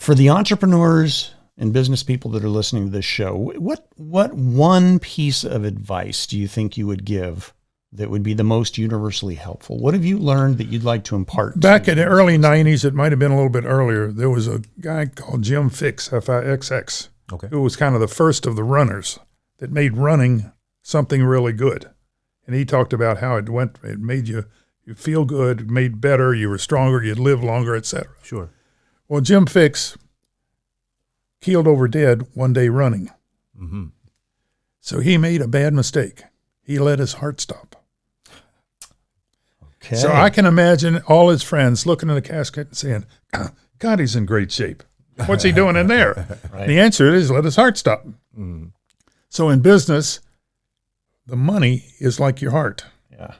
For the entrepreneurs and business people that are listening to this show, what one piece of advice do you think you would give that would be the most universally helpful? What have you learned that you'd like to impart? Back in the early 90s, it might have been a little bit earlier, there was a guy called Jim Fix, F-I-X-X, who was kind of the first of the runners that made running something really good. And he talked about how it made you feel good, made better, you were stronger, you'd live longer, etc. Sure. Well, Jim Fix keeled over dead one day running. Mm-hmm. So he made a bad mistake. He let his heart stop. Okay. So I can imagine all his friends looking in the casket and saying, God, he's in great shape. What's he doing in there? Right. The answer is let his heart stop. Mm. So in business, the money is like your heart. Yeah,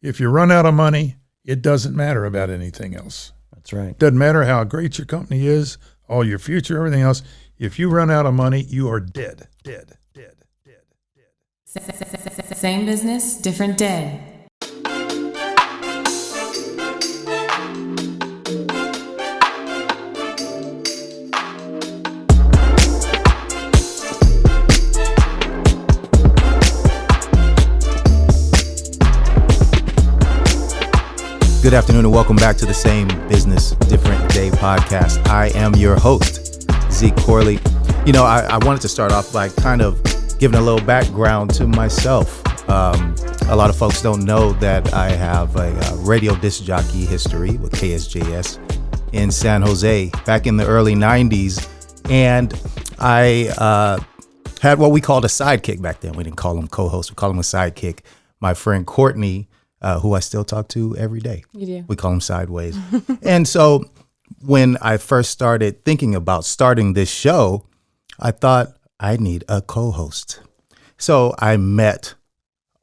If you run out of money, it doesn't matter about anything else. that's right. Doesn't matter how great your company is, all your future, everything else. If you run out of money, you are dead. Same business, different day. Good afternoon and welcome back to the Same Business, Different Day podcast. I am your host, Zeke Corley. You know, I wanted to start off by kind of giving a little background to myself. A lot of folks don't know that I have a radio disc jockey history with KSJS in San Jose back in the early 90s. And I had what we called a sidekick back then. We didn't call him co-host. We called him a sidekick. My friend Courtney, who I still talk to every day. You do. We call him Sideways. And so when I first started thinking about starting this show, I thought I need a co-host. So I met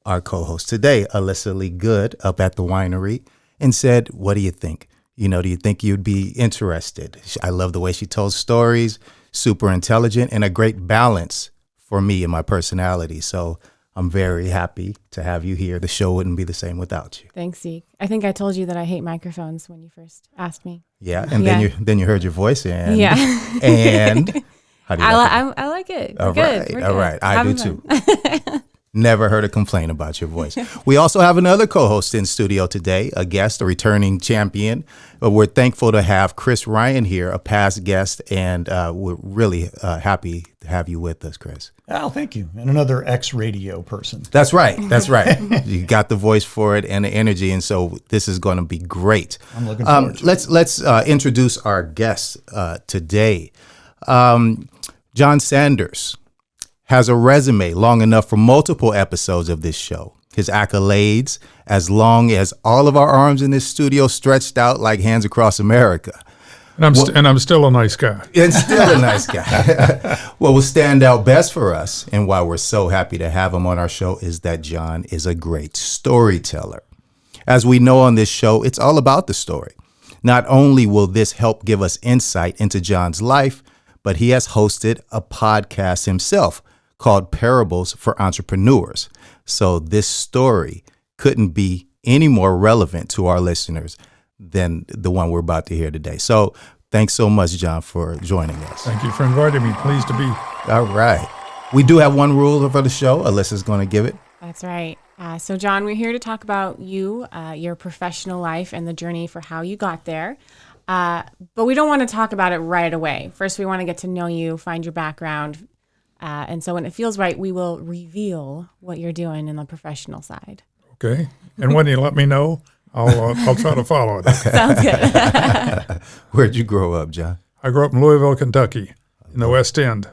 our co-host today, Alyssa Lee Good, up at the winery and said, what do you think? You know, do you think you'd be interested? I love the way she tells stories, super intelligent, and a great balance for me and my personality. So I'm very happy to have you here. The show wouldn't be the same without you. Thanks, Zeke. I think I told you that I hate microphones when you first asked me. Yeah, and Yeah. then you heard your voice and Yeah. and how do you like it? I like it. All We're good. right, We're all good. right. I Having do fun. too. Never heard a complaint about your voice. We also have another co-host in studio today, a guest, a returning champion. We're thankful to have Chris Ryan here, a past guest, and we're really happy to have you with us, Chris. Oh, thank you. And another ex-radio person. That's right. That's right. You got the voice for it and the energy, and so this is going to be great. I'm looking forward to it. Let's introduce our guest today. John Sanders has a resume long enough for multiple episodes of this show. His accolades, as long as all of our arms in this studio stretched out like hands across America. And I'm still a nice guy. And still a nice guy. What will stand out best for us, and why we're so happy to have him on our show, is that John is a great storyteller. As we know on this show, it's all about the story. Not only will this help give us insight into John's life, but he has hosted a podcast himself called Parables for Entrepreneurs. So this story couldn't be any more relevant to our listeners than the one we're about to hear today. So thanks so much, John, for joining us. Thank you for inviting me. Pleased to be. All right. We do have one rule for the show. Alyssa's going to give it. That's right. So, John, we're here to talk about you, your professional life, and the journey for how you got there. But we don't want to talk about it right away. First, we want to get to know you, find your background. And so when it feels right, we will reveal what you're doing in the professional side. Okay. And when you let me know, I'll try to follow it. Okay. Sounds good. Where'd you grow up, John? I grew up in Louisville, Kentucky, in the West End.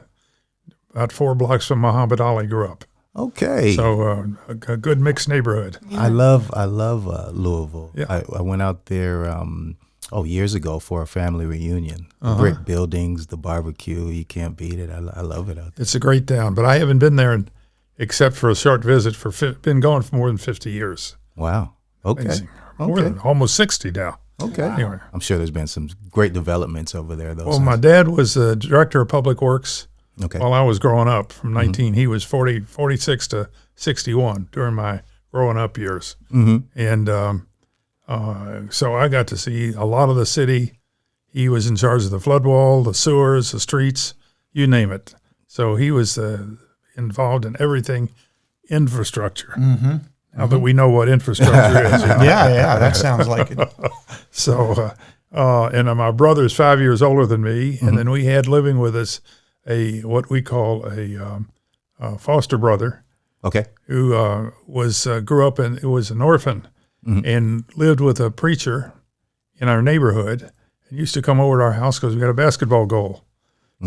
About 4 blocks from Muhammad Ali grew up. Okay. So a good mixed neighborhood. I love Louisville. Yeah. I went out there years ago for a family reunion. The brick buildings, the barbecue, you can't beat it. I love it out there. It's a great town, but I haven't been there except for a short visit. Been gone for more than 50 years. Wow. Okay. Amazing. More than almost 60 now. Okay. Anyway. I'm sure there's been some great developments over there, though. Well, my dad was the director of public works while I was growing up from 19. He was 46 to 61 during my growing up years. Mm-hmm. And so I got to see a lot of the city. he was in charge of the flood wall, the sewers, the streets, you name it. So he was involved in everything infrastructure. Mm-hmm. Now that we know what infrastructure is. Yeah, that sounds like it. So, and my brother's 5 years older than me, and then we had living with us what we call a foster brother. Okay. Who grew up and was an orphan and lived with a preacher in our neighborhood and used to come over to our house because we got a basketball goal.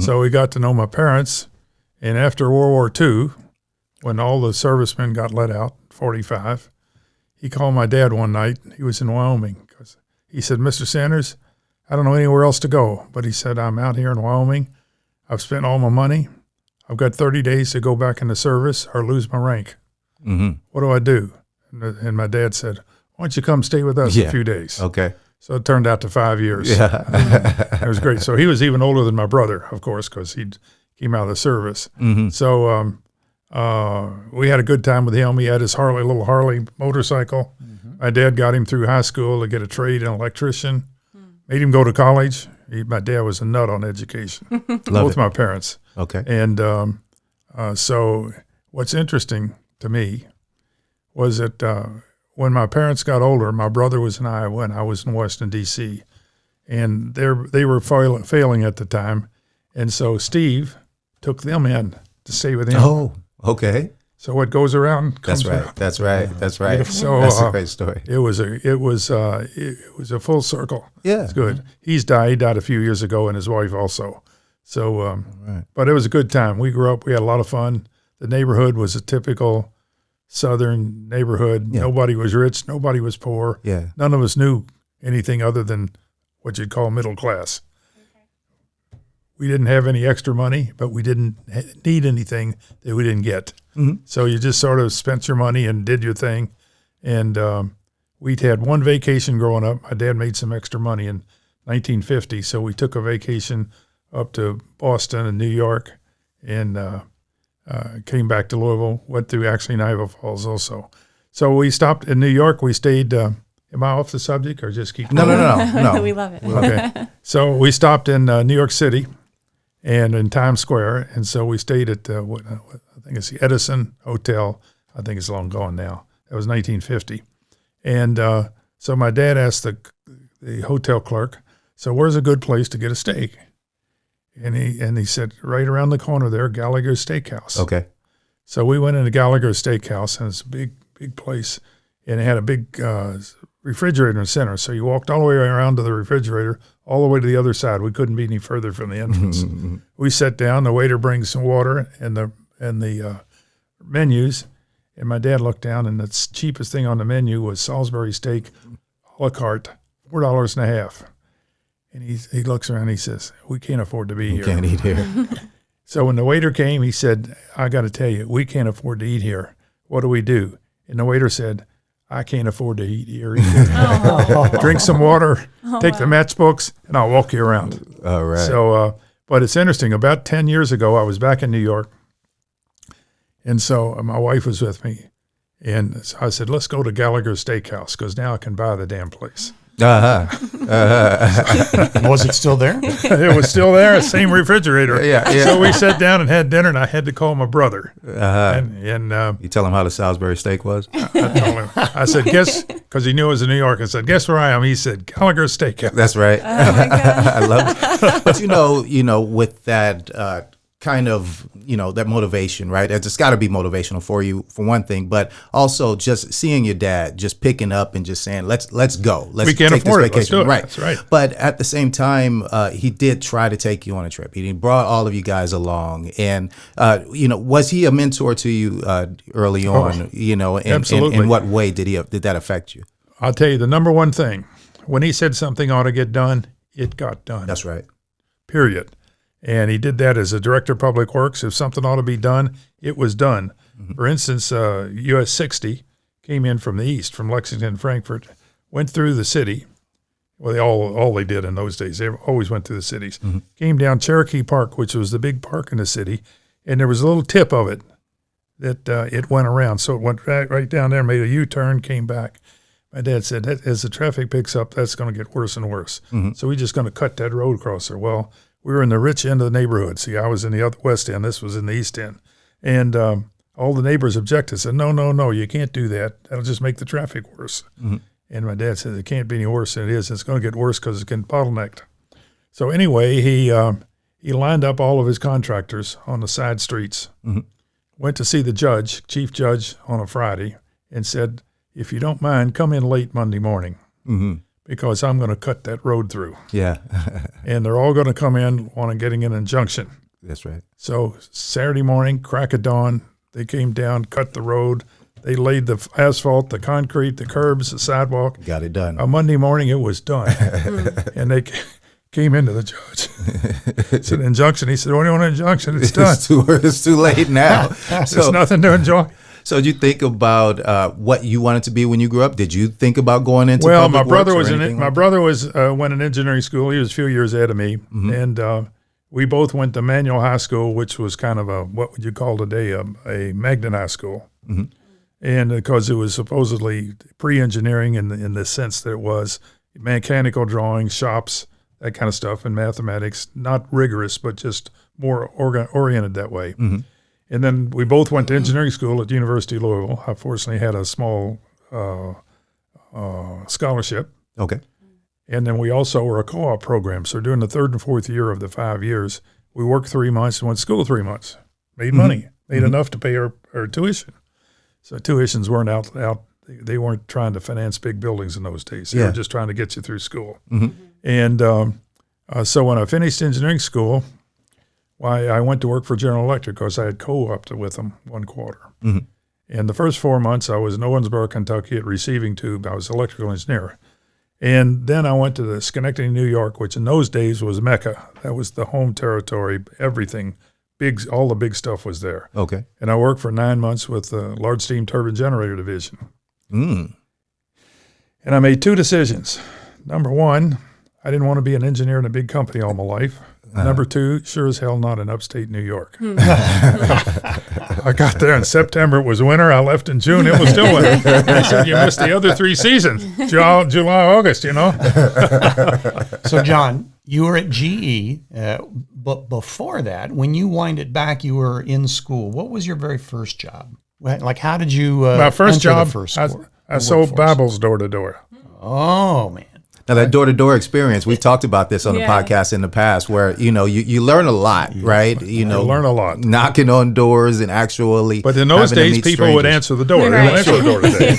So he got to know my parents. And after World War II, when all the servicemen got let out, 45, he called my dad one night. He was in Wyoming. He said, Mr. Sanders, I don't know anywhere else to go. But he said, I'm out here in Wyoming. I've spent all my money. I've got 30 days to go back into service or lose my rank. What do I do? And my dad said, why don't you come stay with us a few days? Okay. So it turned out to 5 years. Yeah. It was great. So he was even older than my brother, of course, because he came out of the service. So we had a good time with him. He had his little Harley motorcycle. My dad got him through high school to get a trade in electrician, made him go to college. My dad was a nut on education, both my parents. Okay. And so what's interesting to me was that when my parents got older, my brother was in Iowa and I was in Washington, D.C., and they were failing at the time. And so Steve took them in to stay with him. Oh, okay. So what goes around comes around. That's right. So that's a great story. It was a full circle. Yeah. It's good. He died a few years ago, and his wife also. So, but it was a good time. We grew up. We had a lot of fun. The neighborhood was a typical Southern neighborhood. Yeah. Nobody was rich. Nobody was poor. Yeah. None of us knew anything other than what you'd call middle class. We didn't have any extra money, but we didn't need anything that we didn't get. So you just sort of spent your money and did your thing. And we'd had one vacation growing up. My dad made some extra money in 1950, so we took a vacation up to Boston and New York and came back to Louisville, went through actually Niagara Falls also. So we stopped in New York. We stayed am I off the subject or just keep going? No. We love it. Okay. So we stopped in New York City and in Times Square. And so we stayed at, I think it's the Edison Hotel. I think it's long gone now. That was 1950. And so my dad asked the hotel clerk, so where's a good place to get a steak? And he said, right around the corner there, Gallagher's Steakhouse. Okay. So we went into Gallagher's Steakhouse, and it's a big place. And it had a big refrigerator in the center. So you walked all the way around to the refrigerator, all the way to the other side. We couldn't be any further from the entrance. We sat down. The waiter brings some water and the menus. And my dad looked down, and the cheapest thing on the menu was Salisbury steak, a la carte, $4.50. And he looks around and he says, we can't afford to be here. You can't eat here. So when the waiter came, he said, I got to tell you, we can't afford to eat here. What do we do? And the waiter said, I can't afford to eat here either. Drink some water, take the matchbooks, and I'll walk you around. All right. So, but it's interesting. About 10 years ago, I was back in New York. And so my wife was with me. And so I said, let's go to Gallagher's Steakhouse because now I can buy the damn place. Was it still there? It was still there, same refrigerator. Yeah. So we sat down and had dinner, and I had to call my brother. And you tell him how the Salisbury steak was? I told him. I said, guess, because he knew it was in New York. I said, guess where I am? He said, Gallagher's Steakhouse. That's right. Oh my God. I love it. But you know, with that kind of, that motivation, right? It's got to be motivational for you, for one thing, but also just seeing your dad just picking up and just saying, let's go. We can't take afford this it. Let's vacation. do it. Right. That's right. But at the same time, he did try to take you on a trip. He brought all of you guys along. And, was he a mentor to you early on? Absolutely. In what way did that affect you? I'll tell you the number one thing. When he said something ought to get done, it got done. That's right. Period. And he did that as a director of public works. If something ought to be done, it was done. Mm-hmm. For instance, US 60 came in from the east, from Lexington, Frankfurt, went through the city. Well, all they did in those days, they always went through the cities. Mm-hmm. Came down Cherokee Park, which was the big park in the city, and there was a little tip of it that it went around. So it went right down there, made a U-turn, came back. My dad said, as the traffic picks up, that's going to get worse and worse. So we're just going to cut that road across there. Well, we were in the rich end of the neighborhood. See, I was in the other west end. This was in the east end. And all the neighbors objected, said, no, you can't do that. That'll just make the traffic worse. And my dad said, it can't be any worse than it is. It's going to get worse because it's getting bottlenecked. So anyway, he lined up all of his contractors on the side streets, went to see the chief judge on a Friday, and said, if you don't mind, come in late Monday morning because I'm going to cut that road through. Yeah. And they're all going to come in getting an injunction. That's right. So Saturday morning, crack of dawn, they came down, cut the road. They laid the asphalt, the concrete, the curbs, the sidewalk. Got it done. On Monday morning, it was done. And they came into the judge. It's an injunction. He said, what do you want an injunction? It's done. It's too late now. There's nothing to enjoy. So did you think about what you wanted to be when you grew up? Did you think about going into Well, public my brother works was or anything my like brother was went in engineering school. He was a few years ahead of me, and we both went to Manual High School, which was kind of what would you call today a magnet high school, and because it was supposedly pre-engineering in the sense that it was mechanical drawing, shops, that kind of stuff, and mathematics, not rigorous, but just more oriented that way. And then we both went to engineering school at the University of Louisville. I fortunately had a small scholarship. Okay. And then we also were a co-op program. So during the third and fourth year of the 5 years, we worked 3 months and went to school 3 months. Made money, made enough to pay our tuition. So tuitions weren't out. They weren't trying to finance big buildings in those days. They were just trying to get you through school. And so when I finished engineering school, I went to work for General Electric because I had co-opted with them 1 quarter. And the first 4 months, I was in Owensboro, Kentucky at receiving tube. I was an electrical engineer. And then I went to the Schenectady, New York, which in those days was Mecca. That was the home territory. Everything, all the big stuff was there. Okay. And I worked for 9 months with the large steam turbine generator division. And I made 2 decisions. Number 1, I didn't want to be an engineer in a big company all my life. Number 2, sure as hell not in upstate New York. I got there in September. It was winter. I left in June. It was still winter. They said, you missed the other 3 seasons, July, August, So, John, you were at GE, but before that, when you wind it back, you were in school. What was your very first job? Like, how did you my first job, I sold workforce? Bibles door to door. Oh, man. Now that door-to-door experience, we've talked about this on the podcast in the past, where you learn a lot, right? You learn a lot, knocking on doors and actually. But in those days, people would answer the door. They don't answer the door today,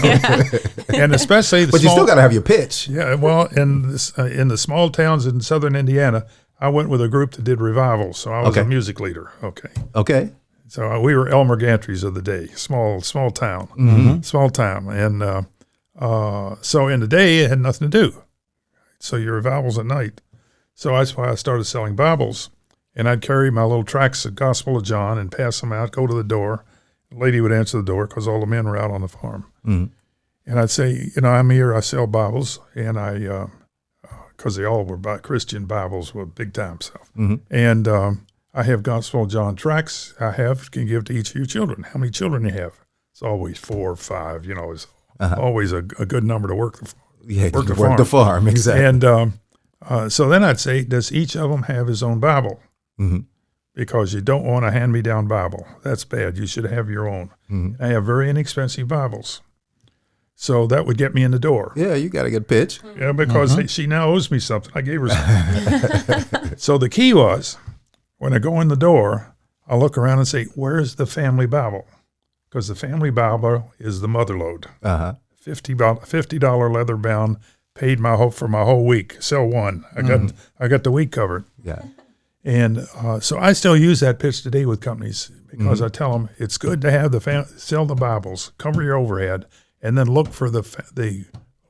and especially. But you still got to have your pitch. Yeah, well, in the small towns in southern Indiana, I went with a group that did revivals, so I was a music leader. Okay. So we were Elmer Gantry's of the day, small town, and so in the day it had nothing to do. So your revivals at night. So that's why I started selling Bibles. And I'd carry my little tracts of Gospel of John and pass them out, go to the door. The lady would answer the door because all the men were out on the farm. And I'd say, I'm here, I sell Bibles. And I, because they all were Christian Bibles with big time stuff. And I have Gospel of John tracts can give to each of your children. How many children you have? It's always 4 or 5, it's always a good number to work the work the farm, exactly. And so then I'd say, does each of them have his own Bible? Because you don't want a hand-me-down Bible. That's bad. You should have your own. I have very inexpensive Bibles. So that would get me in the door. Yeah, you got a good pitch. Yeah, because she now owes me something. I gave her something. So the key was, when I go in the door, I look around and say, where's the family Bible? Because the family Bible is the mother load. $50 leather bound, paid for my whole week. Sell one. I got the week covered. Yeah. And so I still use that pitch today with companies because I tell them it's good to have sell the Bibles, cover your overhead, and then look for the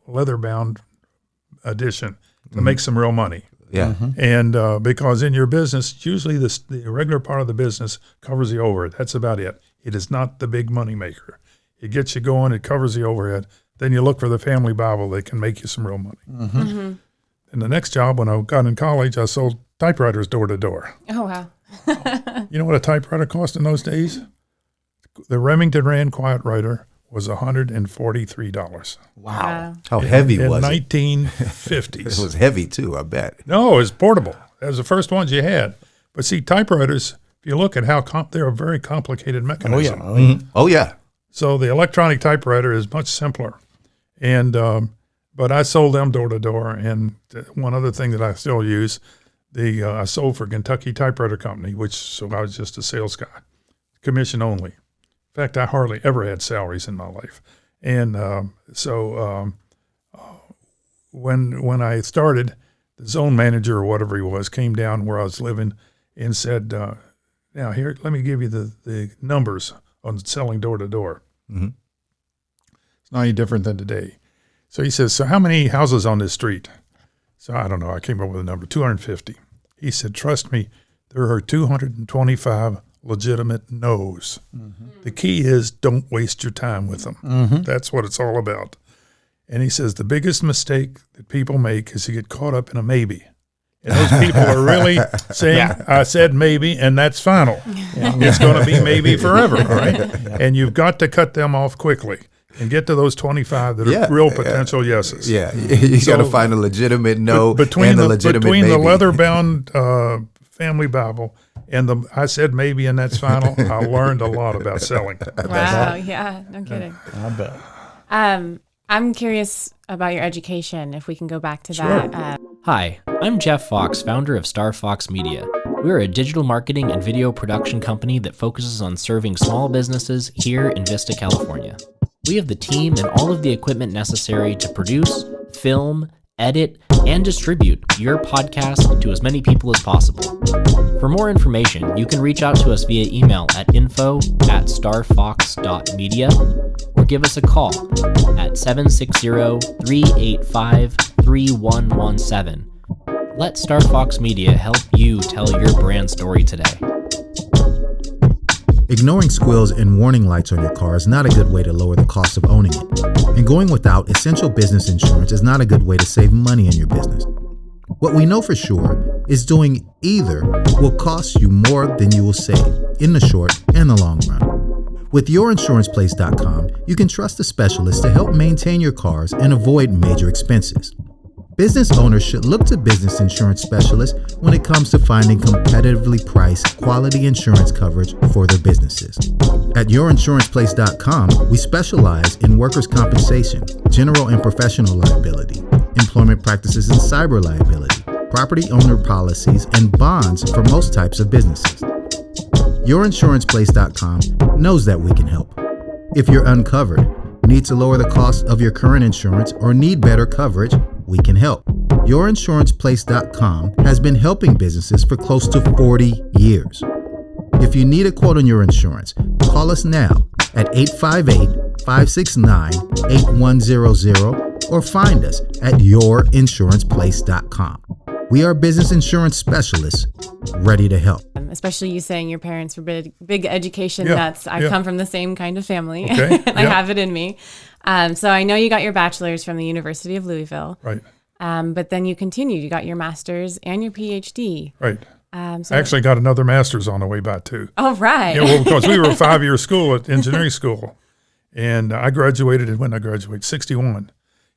leather bound edition to make some real money. Yeah. And because in your business, usually the regular part of the business covers the overhead. That's about it. It is not the big money maker. It gets you going. It covers the overhead. Then you look for the family Bible that can make you some real money. And the next job, when I got in college, I sold typewriters door to door. Oh, wow. You know what a typewriter cost in those days? The Remington Rand Quiet Writer was $143. Wow. How heavy in was it? 1950s. It was heavy too, I bet. No, it was portable. That was the first ones you had. But see, typewriters, if you look at how they're a very complicated mechanism. Oh yeah. So the electronic typewriter is much simpler. And but I sold them door to door. And one other thing that I still use, I sold for Kentucky Typewriter Company, so I was just a sales guy, commission only. In fact, I hardly ever had salaries in my life. And when I started, the zone manager or whatever he was came down where I was living and said, now here, let me give you the numbers on selling door to door. It's not any different than today. So he says, so how many houses on this street? So I don't know. I came up with a number, 250. He said, trust me, there are 225 legitimate no's. The key is don't waste your time with them. That's what it's all about. And he says the biggest mistake that people make is to get caught up in a maybe. And those people are really saying, I said maybe, and that's final. It's going to be maybe forever, right? And you've got to cut them off quickly and get to those 25 that are real potential yeses. Yeah, you got to find a legitimate no and a legitimate maybe. Between the leather-bound family Bible and I said maybe, and that's final, I learned a lot about selling. Wow, yeah, no kidding. I bet. I'm curious about your education, if we can go back to that. Hi, I'm Jeff Fox, founder of StarFox Media. We're a digital marketing and video production company that focuses on serving small businesses here in Vista, California. We have the team and all of the equipment necessary to produce, film, edit, and distribute your podcast to as many people as possible. For more information, you can reach out to us via email at info@starfox.media or give us a call at 760-385-3117. Let StarFox Media help you tell your brand story today. Ignoring squills and warning lights on your car is not a good way to lower the cost of owning it. And going without essential business insurance is not a good way to save money in your business. What we know for sure is doing either will cost you more than you will save in the short and the long run. With YourInsurancePlace.com, you can trust a specialist to help maintain your cars and avoid major expenses. Business owners should look to business insurance specialists when it comes to finding competitively priced quality insurance coverage for their businesses. At YourInsurancePlace.com, we specialize in workers' compensation, general and professional liability, employment practices and cyber liability, property owner policies, and bonds for most types of businesses. YourInsurancePlace.com knows that we can help. If you're uncovered, need to lower the cost of your current insurance, or need better coverage, we can help. YourInsurancePlace.com has been helping businesses for close to 40 years. If you need a quote on your insurance, call us now at 858-569-8100 or find us at YourInsurancePlace.com. We are business insurance specialists ready to help. Especially you saying your parents were big education nuts. I come from the same kind of family. Okay. And I have it in me. So I know you got your bachelor's from the University of Louisville. Right. But then you continued. You got your master's and your PhD. Right. So I actually got another master's on the way back too. Oh, right. Yeah, well, because we were a 5-year school at engineering school. And I graduated, and when I graduated, 61.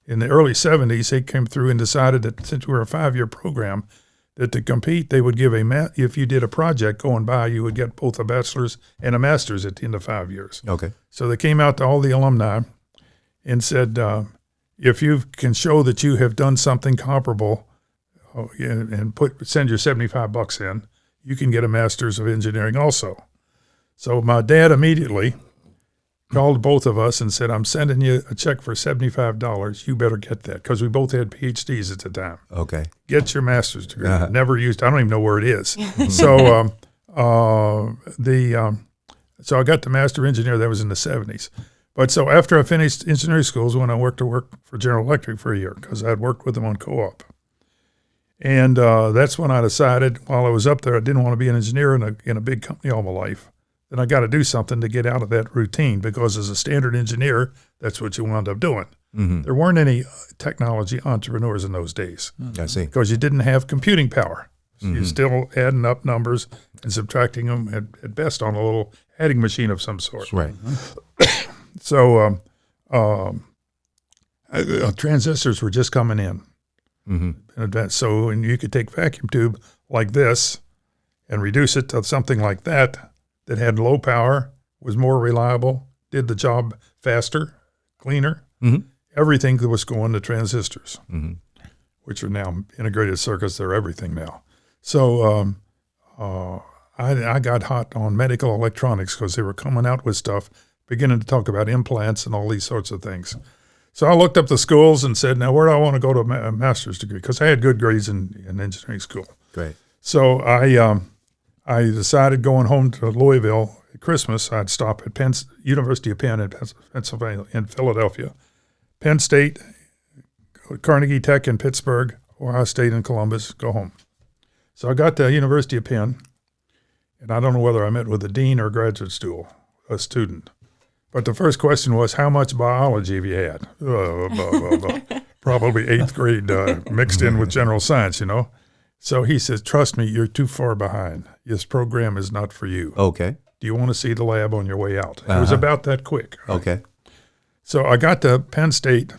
In the early 70s, they came through and decided that since we were a 5-year program, that to compete, they would give if you did a project going by, you would get both a bachelor's and a master's at the end of 5 years. Okay. So they came out to all the alumni and said, if you can show that you have done something comparable and send your $75 in, you can get a master's of engineering also. So my dad immediately called both of us and said, I'm sending you a check for $75. You better get that, because we both had PhDs at the time. Okay. Get your master's degree. Never used. I don't even know where it is. So so I got the master engineer. That was in the 70s. But so after I finished engineering schools, when I worked for General Electric for a year, because I had worked with them on co-op. And that's when I decided, while I was up there, I didn't want to be an engineer in a big company all my life. Then I got to do something to get out of that routine, because as a standard engineer, that's what you wound up doing. Mm-hmm. There weren't any technology entrepreneurs in those days. I see. Because you didn't have computing power. So you're still adding up numbers and subtracting them at best on a little adding machine of some sort. Right. So transistors were just coming in. Mm-hmm. So and you could take a vacuum tube like this and reduce it to something like that had low power, was more reliable, did the job faster, cleaner. Mm-hmm. Everything that was going to transistors, which are now integrated circuits. They're everything now. So I got hot on medical electronics because they were coming out with stuff, beginning to talk about implants and all these sorts of things. So I looked up the schools and said, now where do I want to go to a master's degree? Because I had good grades in engineering school. Great. So I decided going home to Louisville at Christmas, I'd stop at University of Penn in Pennsylvania, in Philadelphia, Penn State, Carnegie Tech in Pittsburgh, Ohio State in Columbus, go home. So I got to University of Penn, and I don't know whether I met with a dean or graduate student. But the first question was, how much biology have you had? Probably 8th grade mixed in with general science, you know. So he says, trust me, you're too far behind. This program is not for you. Okay. Do you want to see the lab on your way out? It was about that quick. Right? Okay. So I got to Penn State,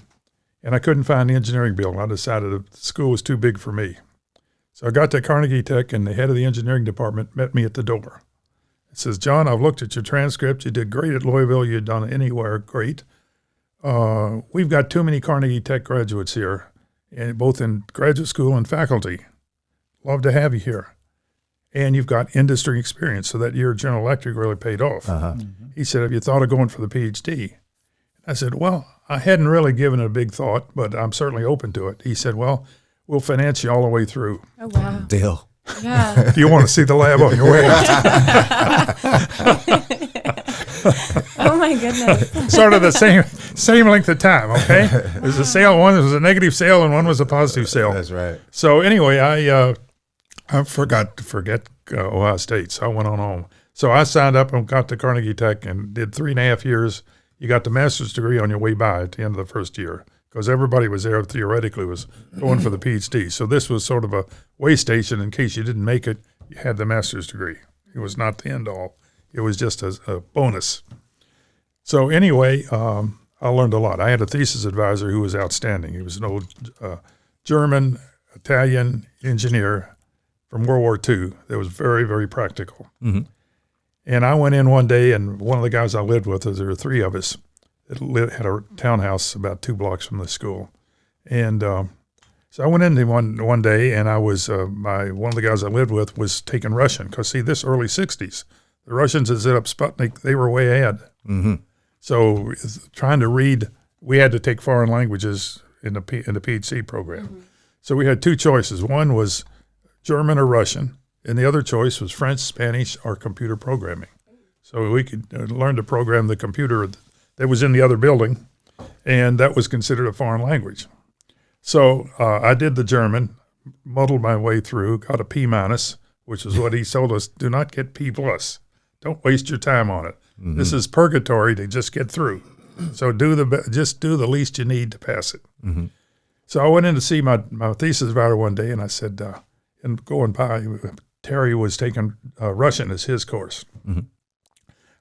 and I couldn't find the engineering building. I decided the school was too big for me. So I got to Carnegie Tech, and the head of the engineering department met me at the door. He says, John, I've looked at your transcript. You did great at Louisville. You've done anywhere great. We've got too many Carnegie Tech graduates here, and both in graduate school and faculty. Love to have you here. And you've got industry experience, so that year at General Electric really paid off. He said, have you thought of going for the PhD? I said, well, I hadn't really given it a big thought, but I'm certainly open to it. He said, well, we'll finance you all the way through. Oh, wow. Deal. Yeah. Do you want to see the lab on your way out? Oh, my goodness. Sort of the same length of time, okay? There's a sale. One was a negative sale and one was a positive sale. That's right. So anyway, I forgot to forget Ohio State, so I went on home. So I signed up and got to Carnegie Tech and did 3.5 years. You got the master's degree on your way by at the end of the first year, because everybody was there theoretically was going for the PhD. So this was sort of a way station in case you didn't make it, you had the master's degree. It was not the end all. It was just a bonus. So anyway, I learned a lot. I had a thesis advisor who was outstanding. He was an old German, Italian engineer from World War II that was very, very practical. Mm-hmm. And I went in one day, and one of the guys I lived with, there were 3 of us, had a townhouse about 2 blocks from the school. And so I went in one day, and I was one of the guys I lived with was taking Russian. Because, see, this early 60s, the Russians had set up Sputnik. They were way ahead. Mm-hmm. So trying to read, we had to take foreign languages in the PhD program. Mm-hmm. So we had 2 choices. One was German or Russian, and the other choice was French, Spanish, or computer programming. So we could learn to program the computer that was in the other building, and that was considered a foreign language. So I did the German, muddled my way through, got a P-, which is what he told us, do not get P+. Don't waste your time on it. Mm-hmm. This is purgatory to just get through. So just do the least you need to pass it. Mm-hmm. So I went in to see my thesis advisor one day, and I said, and going by, Terry was taking Russian as his course. Mm-hmm.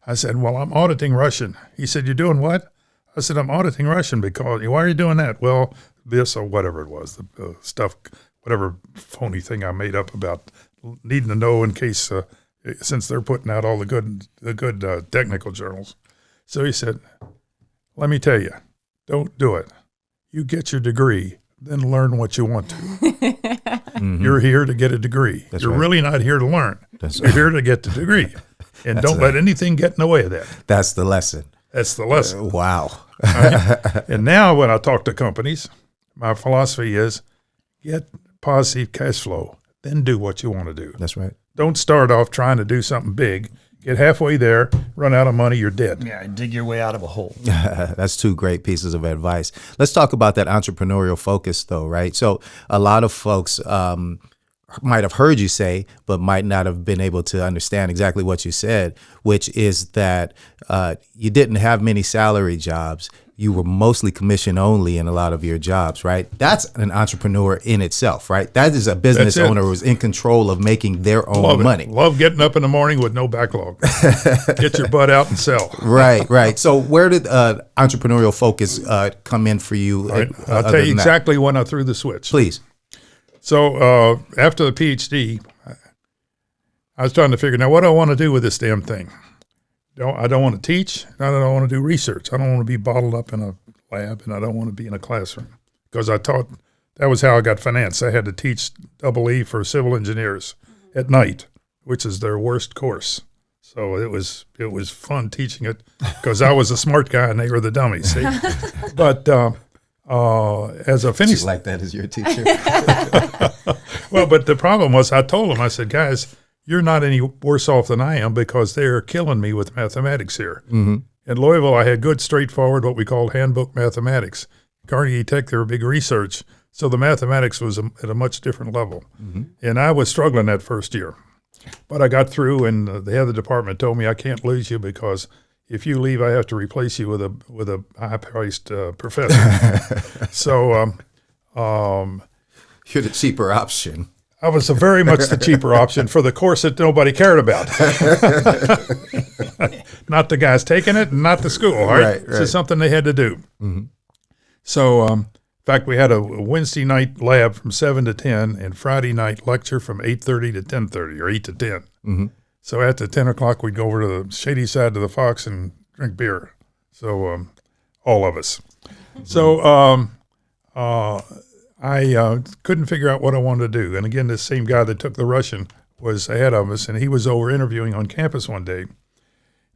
I said, well, I'm auditing Russian. He said, you're doing what? I said, I'm auditing Russian because, why are you doing that? Well, this or whatever it was, the stuff, whatever phony thing I made up about needing to know in case, since they're putting out all the good technical journals. So he said, let me tell you, don't do it. You get your degree, then learn what you want to. Mm-hmm. You're here to get a degree. You're right. Really not here to learn. You're here to get the degree. And don't let anything get in the way of that. That's the lesson. That's the lesson. Wow. Right? And now when I talk to companies, my philosophy is get positive cash flow, then do what you want to do. That's right. Don't start off trying to do something big. Get halfway there, run out of money, you're dead. Yeah, dig your way out of a hole. That's 2 great pieces of advice. Let's talk about that entrepreneurial focus, though, right? So a lot of folks might have heard you say, but might not have been able to understand exactly what you said, which is that you didn't have many salary jobs. You were mostly commission only in a lot of your jobs, right? That's an entrepreneur in itself, right? That is a business owner who's in control of making their own money. Love getting up in the morning with no backlog. Get your butt out and sell. Right. So where did entrepreneurial focus come in for you? Right. I'll tell you exactly when I threw the switch. Please. So after the PhD, I was trying to figure, now what do I want to do with this damn thing? I don't want to teach. I don't want to do research. I don't want to be bottled up in a lab, and I don't want to be in a classroom, because I taught. That was how I got financed. I had to teach EE for civil engineers at night, which is their worst course. So it was fun teaching it, because I was a smart guy and they were the dummies. See? But as I finished, like that as your teacher. Well, but the problem was, I told them, I said, guys, you're not any worse off than I am, because they're killing me with mathematics here. Mm-hmm. In Louisville, I had good, straightforward, what we called handbook mathematics. Carnegie Tech, they were big research, so the mathematics was at a much different level. Mm-hmm. And I was struggling that first year. But I got through, and the head of the department told me, I can't lose you, because if you leave, I have to replace you with a high-priced professor. So you're the cheaper option. I was very much the cheaper option for the course that nobody cared about. Not the guys taking it, and not the school. Right. This is something they had to do. Mm-hmm. So, in fact, we had a Wednesday night lab from 7 to 10, and Friday night lecture from 8:30 to 10:30, or 8 to 10. Mm-hmm. So after 10 o'clock, we'd go over to the shady side of the Fox and drink beer. So all of us. Mm-hmm. So I couldn't figure out what I wanted to do. And again, this same guy that took the Russian was ahead of us, and he was over interviewing on campus one day.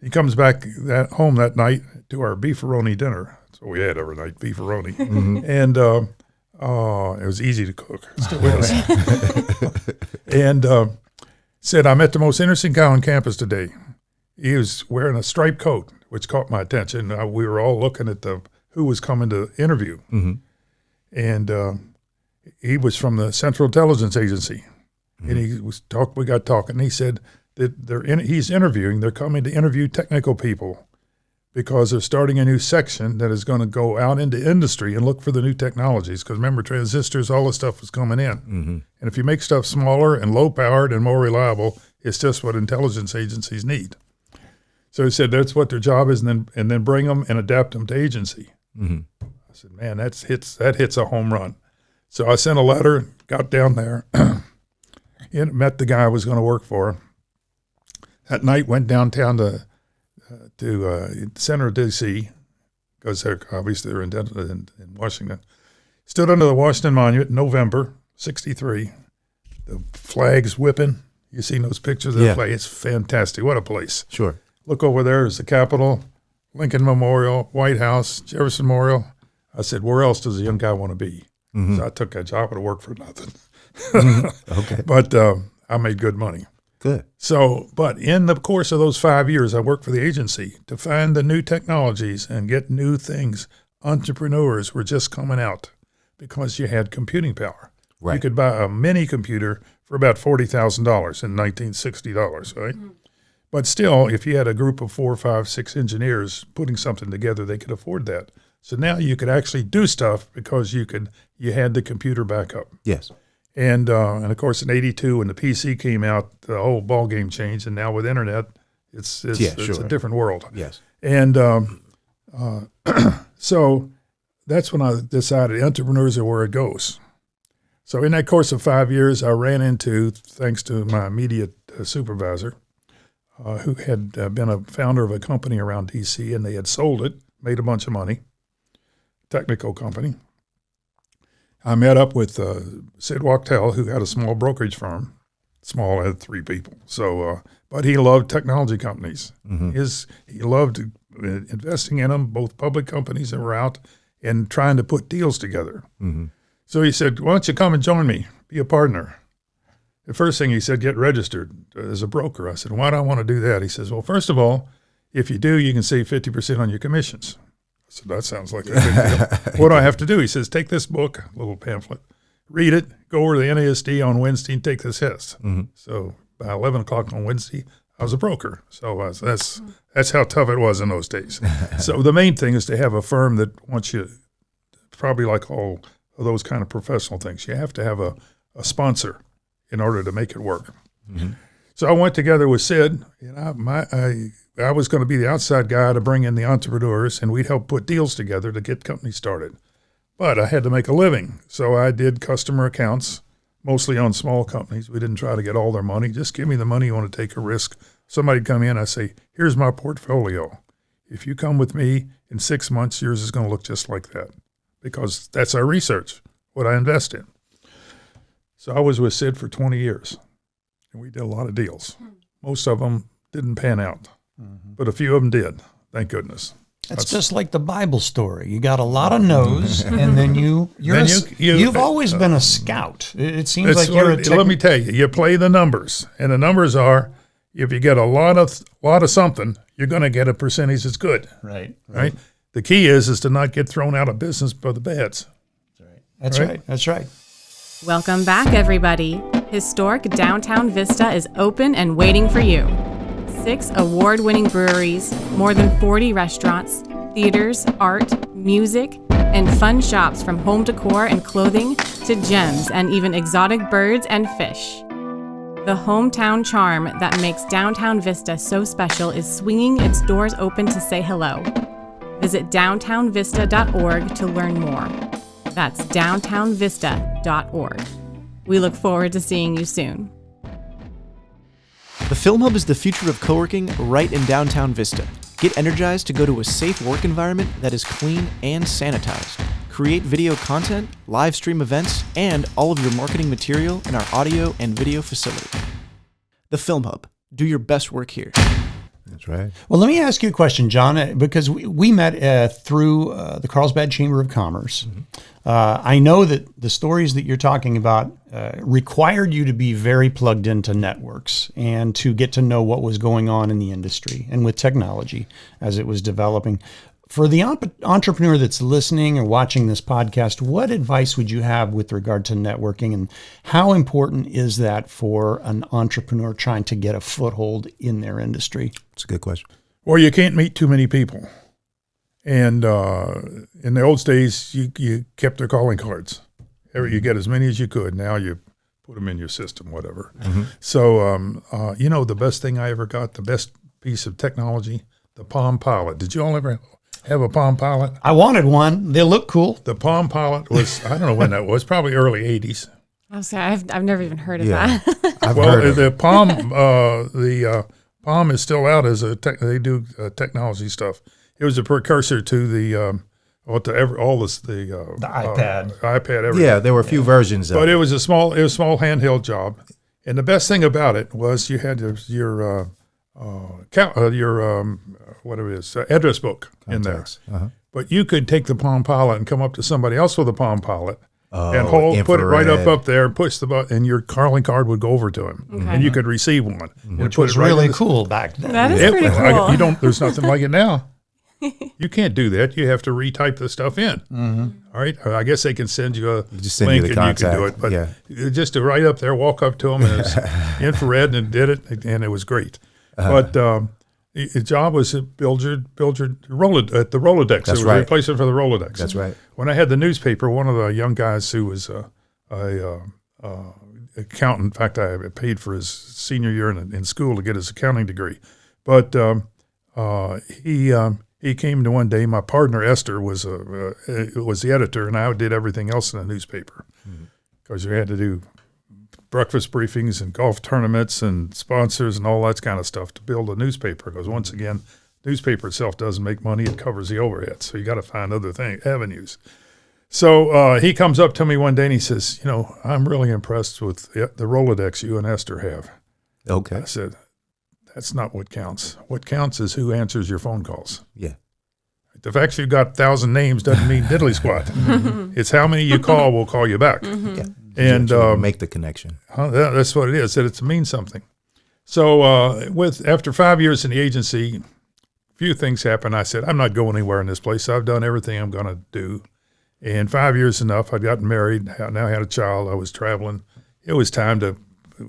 He comes back home that night to our beefaroni dinner. That's what we had every night, beefaroni. Mm-hmm. And it was easy to cook. It still is. And said, I met the most interesting guy on campus today. He was wearing a striped coat, which caught my attention. We were all looking at who was coming to interview. Mm-hmm. And he was from the Central Intelligence Agency. Mm-hmm. And we got talking, and he said that he's interviewing, they're coming to interview technical people, because they're starting a new section that is going to go out into industry and look for the new technologies. Because remember, transistors, all this stuff was coming in. Mm-hmm. And if you make stuff smaller and low-powered and more reliable, it's just what intelligence agencies need. So he said that's what their job is, and then bring them and adapt them to agency. Mm-hmm. I said, man, that hits a home run. So I sent a letter, got down there, and met the guy I was going to work for. That night, went downtown to center of D.C., because they're in Washington. Stood under the Washington Monument in November '63. The flags whipping. You seen those pictures of the flag? It's fantastic. What a place. Sure. Look over there is the Capitol, Lincoln Memorial, White House, Jefferson Memorial. I said, where else does a young guy want to be? Mm-hmm. So I took that job to work for nothing. Mm-hmm. Okay. But I made good money. Good. So, but in the course of those 5 years, I worked for the agency to find the new technologies and get new things. Entrepreneurs were just coming out because you had computing power. Right. You could buy a mini computer for about $40,000 in $1960, right? Mm-hmm. But still, if you had a group of 4, 5, 6 engineers putting something together, they could afford that. So now you could actually do stuff because you had the computer backup. Yes. And of course, in '82, when the PC came out, the whole ball game changed. And now with internet, it's a different world. Yes. And so that's when I decided entrepreneurs are where it goes. So in that course of 5 years, I ran into, thanks to my immediate supervisor, who had been a founder of a company around D.C., and they had sold it, made a bunch of money, technical company. I met up with Sid Wachtel, who had a small brokerage firm. Small, had 3 people. So, but he loved technology companies. Mm-hmm. He loved investing in them, both public companies that were out, and trying to put deals together. Mm-hmm. So he said, why don't you come and join me, be a partner? The first thing he said, get registered as a broker. I said, why do I want to do that? He says, well, first of all, if you do, you can save 50% on your commissions. I said, that sounds like a good deal. What do I have to do? He says, take this book, a little pamphlet, read it, go over to the NASD on Wednesday and take the test. So by 11 o'clock on Wednesday, I was a broker. So that's how tough it was in those days. So the main thing is to have a firm that wants you, probably like all of those kind of professional things, you have to have a sponsor in order to make it work. So I went together with Sid, and I was going to be the outside guy to bring in the entrepreneurs, and we'd help put deals together to get companies started. But I had to make a living, so I did customer accounts, mostly on small companies. We didn't try to get all their money. Just give me the money. You want to take a risk. Somebody'd come in, I say, here's my portfolio. If you come with me in 6 months, yours is going to look just like that, because that's our research, what I invest in. So I was with Sid for 20 years, and we did a lot of deals. Most of them didn't pan out, but a few of them did, thank goodness. That's just like the Bible story. You got a lot of no's, and then you've always been a scout. It seems like you're let me tell you, you play the numbers, and the numbers are, if you get a lot of something, you're going to get a percentage that's good. Right. The key is to not get thrown out of business by the bads. That's right. Welcome back, everybody. Historic Downtown Vista is open and waiting for you. 6 award-winning breweries, more than 40 restaurants, theaters, art, music, and fun shops from home decor and clothing to gems and even exotic birds and fish. The hometown charm that makes Downtown Vista so special is swinging its doors open to say hello. Visit downtownvista.org to learn more. That's downtownvista.org. We look forward to seeing you soon. The Film Hub is the future of co-working right in downtown Vista. Get energized to go to a safe work environment that is clean and sanitized. Create video content, live stream events, and all of your marketing material in our audio and video facility. The Film Hub. Do your best work here. That's right. Well, let me ask you a question, John, because we met through the Carlsbad Chamber of Commerce. I know that the stories that you're talking about required you to be very plugged into networks and to get to know what was going on in the industry and with technology as it was developing. For the entrepreneur that's listening or watching this podcast, what advice would you have with regard to networking, and how important is that for an entrepreneur trying to get a foothold in their industry? It's a good question. Well, you can't meet too many people. And in the old days, you kept their calling cards. You get as many as you could. Now you put them in your system, whatever. So, the best thing I ever got, the best piece of technology, the Palm Pilot. Did you all ever have a Palm Pilot? I wanted one. They look cool. The Palm Pilot was, I don't know when that was, probably early 80s. I'm sorry, I've never even heard of that. The Palm is still out as they do technology stuff. It was a precursor to the iPad. iPad, everything. Yeah, there were a few versions of it. But it was a small handheld job. And the best thing about it was you had your address book in there. But you could take the Palm Pilot and come up to somebody else with a Palm Pilot and put it right up there, push the button, and your calling card would go over to him, and you could receive one, which was really cool back then. That is pretty cool. There's nothing like it now. You can't do that. You have to retype the stuff in. All right. I guess they can send you a link and you can do it. But just to write up there, walk up to them, and it's infrared, and did it, and it was great. But the job was to build your the Rolodex. That's it was right. a replacement for the Rolodex. That's right. When I had the newspaper, one of the young guys who was a accountant, in fact, I paid for his senior year in school to get his accounting degree. But he came to one day. My partner Esther was the editor, and I did everything else in the newspaper because we had to do breakfast briefings and golf tournaments and sponsors and all that kind of stuff to build a newspaper. Because once again, newspaper itself doesn't make money; it covers the overhead. So you got to find other avenues. So he comes up to me one day and he says, I'm really impressed with the Rolodex you and Esther have. Okay. I said, that's not what counts. What counts is who answers your phone calls. Yeah. The fact you've got 1,000 names doesn't mean diddly squat. It's how many you call will call you back. Yeah. And make the connection. That's what it is, that it means something. So after 5 years in the agency, a few things happened. I said, I'm not going anywhere in this place. I've done everything I'm going to do. And 5 years enough. I'd gotten married. Now I had a child. I was traveling. It was time to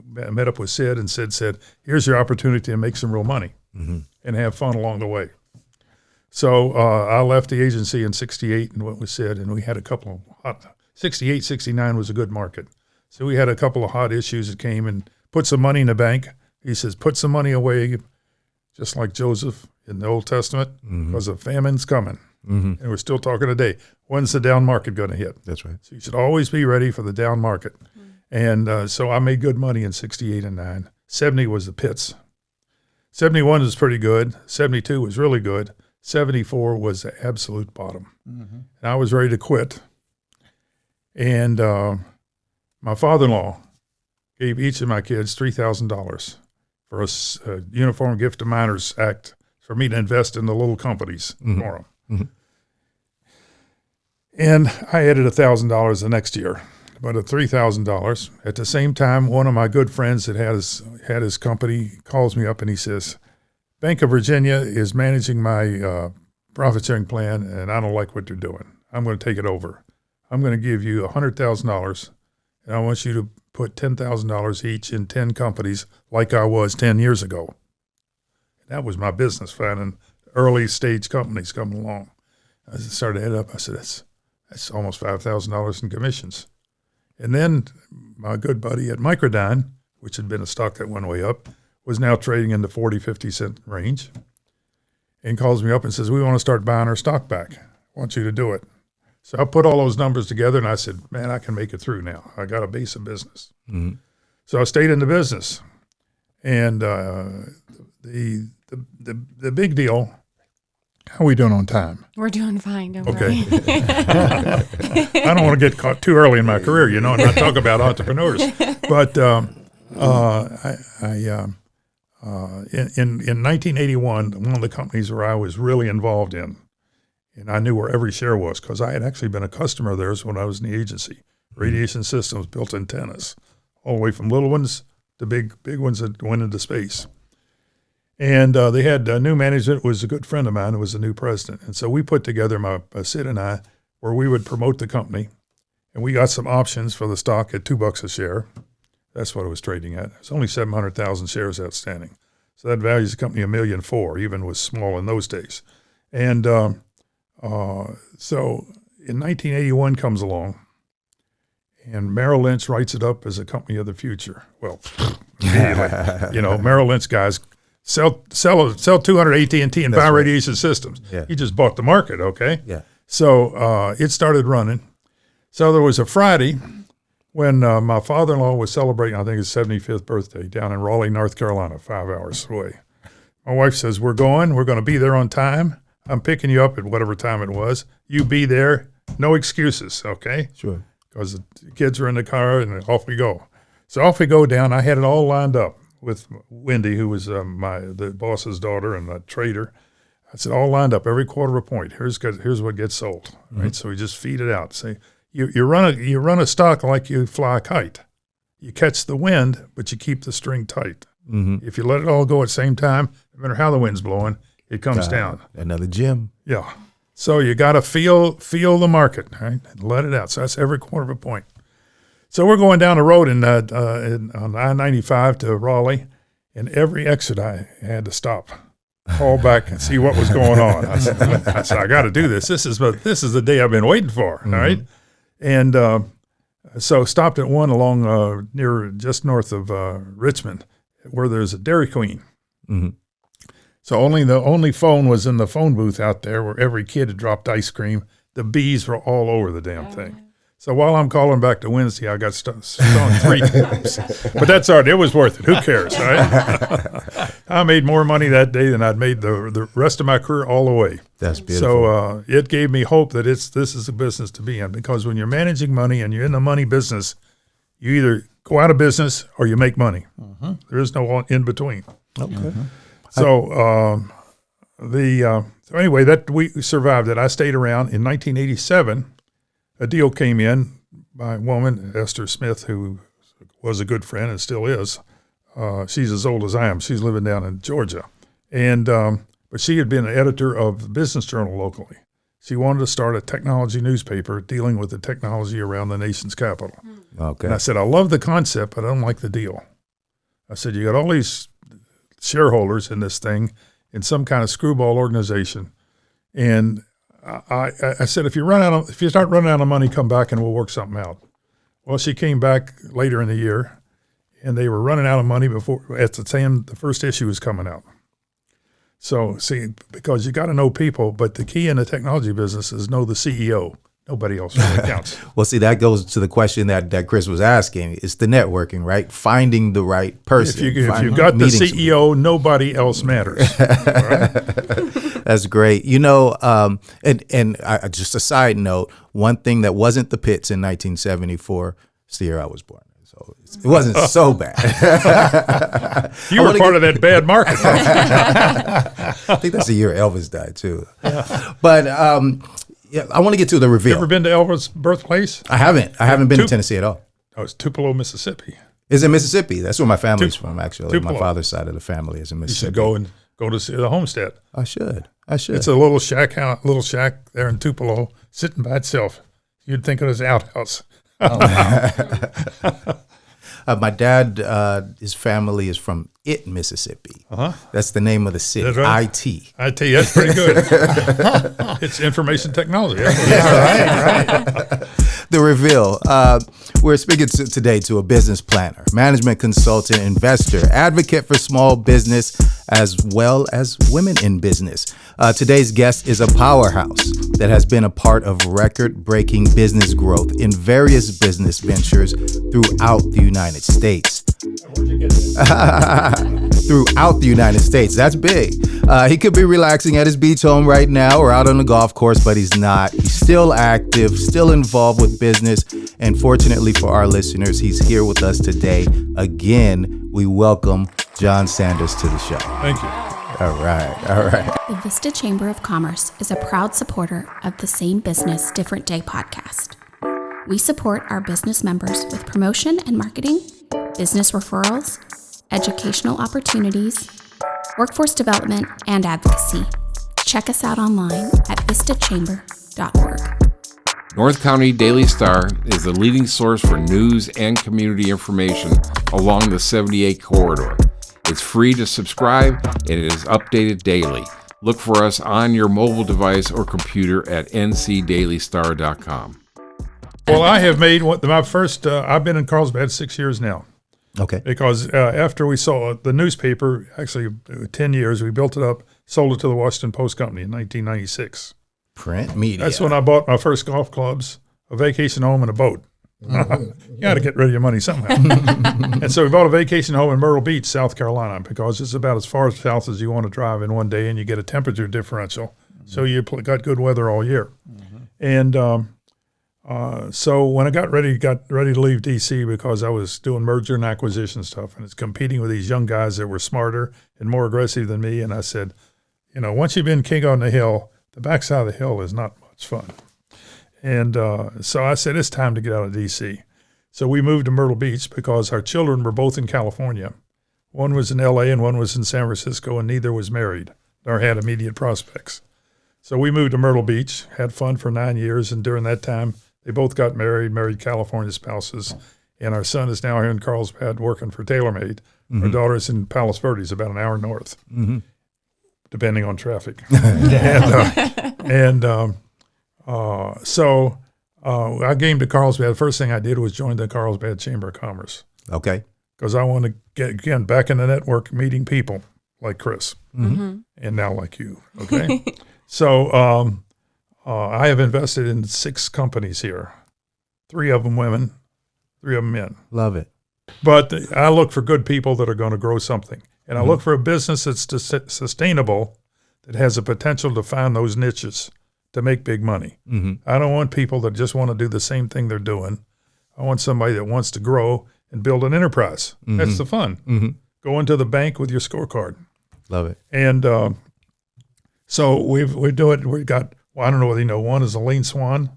met up with Sid, and Sid said, here's your opportunity to make some real money and have fun along the way. So I left the agency in 68 and went with Sid, and we had a couple of hot, 68, 69 was a good market. So we had a couple of hot issues that came and put some money in the bank. He says, put some money away, just like Joseph in the Old Testament, because a famine's coming. And we're still talking today. When's the down market going to hit? That's right. So you should always be ready for the down market. And so I made good money in 68 and 9. 70 was the pits. 71 was pretty good. 72 was really good. 74 was the absolute bottom. And I was ready to quit. And my father-in-law gave each of my kids $3,000 for a Uniform Gift to Minors Act for me to invest in the little companies for them. And I added $1,000 the next year, but at $3,000. At the same time, one of my good friends that had his company calls me up and he says, Bank of Virginia is managing my profit sharing plan, and I don't like what they're doing. I'm going to take it over. I'm going to give you $100,000, and I want you to put $10,000 each in 10 companies like I was 10 years ago. That was my business, finding early stage companies coming along. I started to add up. I said, that's almost $5,000 in commissions. And then my good buddy at Microdyne, which had been a stock that went way up, was now trading in the 40, 50 cent range, and calls me up and says, we want to start buying our stock back. I want you to do it. So I put all those numbers together, and I said, man, I can make it through now. I got a base of business. So I stayed in the business. And the big deal, how are we doing on time? We're doing fine, don't Okay. worry. I don't want to get caught too early in my career, and not talk about entrepreneurs. But in 1981, one of the companies where I was really involved in, and I knew where every share was because I had actually been a customer of theirs when I was in the agency. Radiation Systems built antennas, all the way from little ones to big ones that went into space. And they had new management. Was a good friend of mine who was the new president. And so we put together, Sid and I, where we would promote the company. And we got some options for the stock at $2 a share. That's what it was trading at. It's only 700,000 shares outstanding. So that values the company $1.4 million, even was small in those days. And so in 1981 comes along, and Merrill Lynch writes it up as a company of the future. Well, Merrill Lynch guys sell 200 AT&T and buy Radiation Systems. Yeah. He just bought the market, okay? Yeah. So it started running. So there was a Friday when my father-in-law was celebrating, I think his 75th birthday, down in Raleigh, North Carolina, 5 hours away. My wife says, we're going to be there on time. I'm picking you up at whatever time it was. You be there, no excuses, okay? Sure. Because the kids were in the car, and off we go. So off we go down. I had it all lined up with Wendy, who was the boss's daughter and a trader. I said, all lined up, every quarter of a point. Here's what gets sold, right? So we just feed it out. Say, you run a stock like you fly a kite. You catch the wind, but you keep the string tight. If you let it all go at the same time, no matter how the wind's blowing, it comes down. Another gem. Yeah. So you got to feel the market, right? And let it out. So that's every quarter of a point. So we're going down the road on I-95 to Raleigh, and every exit I had to stop, call back and see what was going on. I said, I got to do this. This is the day I've been waiting for, all right? And so stopped at one along just north of Richmond, where there's a Dairy Queen. So the only phone was in the phone booth out there where every kid had dropped ice cream. The bees were all over the damn thing. So while I'm calling back to Wednesday, I got stung 3 times. But that's all right. It was worth it. Who cares, right? I made more money that day than I'd made the rest of my career all the way. That's beautiful. So it gave me hope that this is a business to be in, because when you're managing money and you're in the money business, you either go out of business or you make money. There is no in between. Okay. So so anyway, that we survived it. I stayed around. In 1987, a deal came in by a woman, Esther Smith, who was a good friend and still is. She's as old as I am. She's living down in Georgia. And but she had been an editor of the Business Journal locally. She wanted to start a technology newspaper dealing with the technology around the nation's capital. Okay. And I said, I love the concept, but I don't like the deal. I said, you got all these shareholders in this thing in some kind of screwball organization. And I said, if you start running out of money, come back and we'll work something out. Well, she came back later in the year, and they were running out of money at the time the first issue was coming out. So, see, because you got to know people, but the key in the technology business is know the CEO. Nobody else really counts. Well, see, that goes to the question that Chris was asking. It's the networking, right? Finding the right person. If you got the CEO, nobody else matters. All right? That's great. You know, and just a side note, one thing that wasn't the pits in 1974, it's the year I was born. So it wasn't so bad. You were part of that bad market. I think that's the year Elvis died too. Yeah. But yeah, I want to get to the reveal. You ever been to Elvis' birthplace? I haven't. I haven't been to Tennessee at all. Oh, it's Tupelo, Mississippi. Is it Mississippi? That's where my family's from, actually. Tupelo. My father's side of the family is in Mississippi. You should go to see the homestead. I should. It's a little shack there in Tupelo, sitting by itself. You'd think it was an outhouse. Oh, wow. My dad, his family is from Mississippi. Uh-huh. That's the name of the city. Right? IT. That's pretty good. It's information technology. Right. The reveal. We're speaking today to a business planner, management consultant, investor, advocate for small business, as well as women in business. Today's guest is a powerhouse that has been a part of record-breaking business growth in various business ventures throughout the United States. Throughout the United States. That's big. He could be relaxing at his beach home right now or out on the golf course, but he's not. He's still active, still involved with business. And fortunately for our listeners, he's here with us today. Again, we welcome John Sanders to the show. Thank you. All right. The Vista Chamber of Commerce is a proud supporter of the Same Business, Different Day podcast. We support our business members with promotion and marketing, business referrals, educational opportunities, workforce development, and advocacy. Check us out online at vistachamber.org. North County Daily Star is the leading source for news and community information along the 78 corridor. It's free to subscribe and it is updated daily. Look for us on your mobile device or computer at ncdailystar.com. Well, I have made my first, I've been in Carlsbad 6 years now. Okay. Because after we saw the newspaper, actually 10 years, we built it up, sold it to the Washington Post Company in 1996. Print media. That's when I bought my first golf clubs, a vacation home, and a boat. You got to get rid of your money somehow. And so we bought a vacation home in Myrtle Beach, South Carolina, because it's about as far south as you want to drive in one day, and you get a temperature differential. So you got good weather all year. And so when I got ready to leave D.C. because I was doing merger and acquisition stuff, and it's competing with these young guys that were smarter and more aggressive than me, and I said, once you've been king on the hill, the backside of the hill is not much fun. And so I said, it's time to get out of D.C. So we moved to Myrtle Beach because our children were both in California. One was in L.A. and one was in San Francisco, and neither was married or had immediate prospects. So we moved to Myrtle Beach, had fun for 9 years, and during that time, they both got married California spouses. And our son is now here in Carlsbad working for TaylorMade. Our daughter's in Palos Verdes, about an hour north, depending on traffic. So I came to Carlsbad. The first thing I did was join the Carlsbad Chamber of Commerce. Okay. Because I want to get, again, back in the network, meeting people like Chris and now like you. Okay. So I have invested in 6 companies here, 3 of them women, 3 of them men. Love it. But I look for good people that are going to grow something. And I look for a business that's sustainable, that has the potential to find those niches to make big money. I don't want people that just want to do the same thing they're doing. I want somebody that wants to grow and build an enterprise. That's the fun. Go into the bank with your scorecard. Love it. And so we do it. We got, I don't know whether you know, one is Elaine Swan,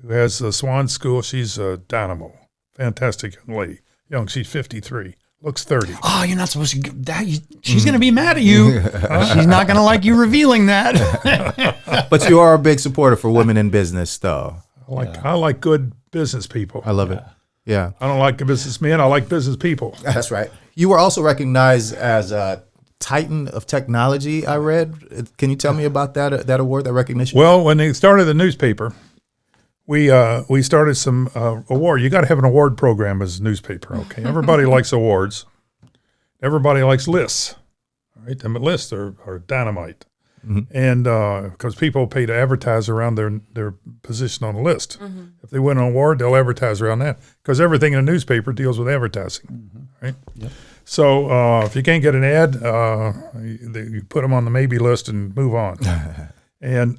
who has the Swan School. She's a dynamo. Fantastic young lady. She's 53. looks 30. Oh, you're not supposed to give that. She's going to be mad at you. She's not going to like you revealing that. But you are a big supporter for women in business, though. I like good business people. I love it. Yeah. I don't like businessmen. I like business people. That's right. You were also recognized as a Titan of Technology, I read. Can you tell me about that award, that recognition? Well, when they started the newspaper, we started some award. You got to have an award program as a newspaper, okay? Everybody likes awards. Everybody likes lists, all right? And lists are dynamite. Mm-hmm. And because people pay to advertise around their position on the list. Mm-hmm. If they win an award, they'll advertise around that because everything in a newspaper deals with advertising, right? Yep. So if you can't get an ad, you put them on the maybe list and move on. And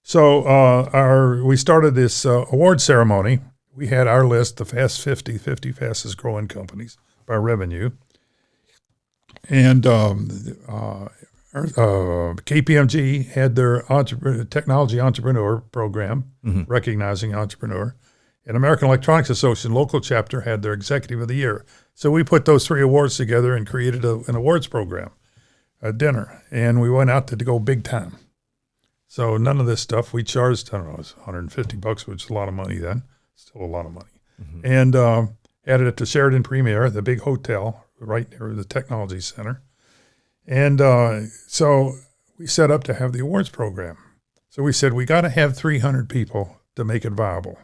so we started this award ceremony. We had our list, the Fast 50 fastest growing companies by revenue. And KPMG had their technology entrepreneur program, recognizing entrepreneur. And American Electronics Association local chapter had their executive of the year. So we put those three awards together and created an awards program, a dinner. And we went out to go big time. So none of this stuff, we charged, I don't know, it was $150, which is a lot of money then, still a lot of money. Mm-hmm. And had it at the Sheraton Premier, the big hotel right near the Technology Center. And so we set up to have the awards program. So we said, we got to have 300 people to make it viable.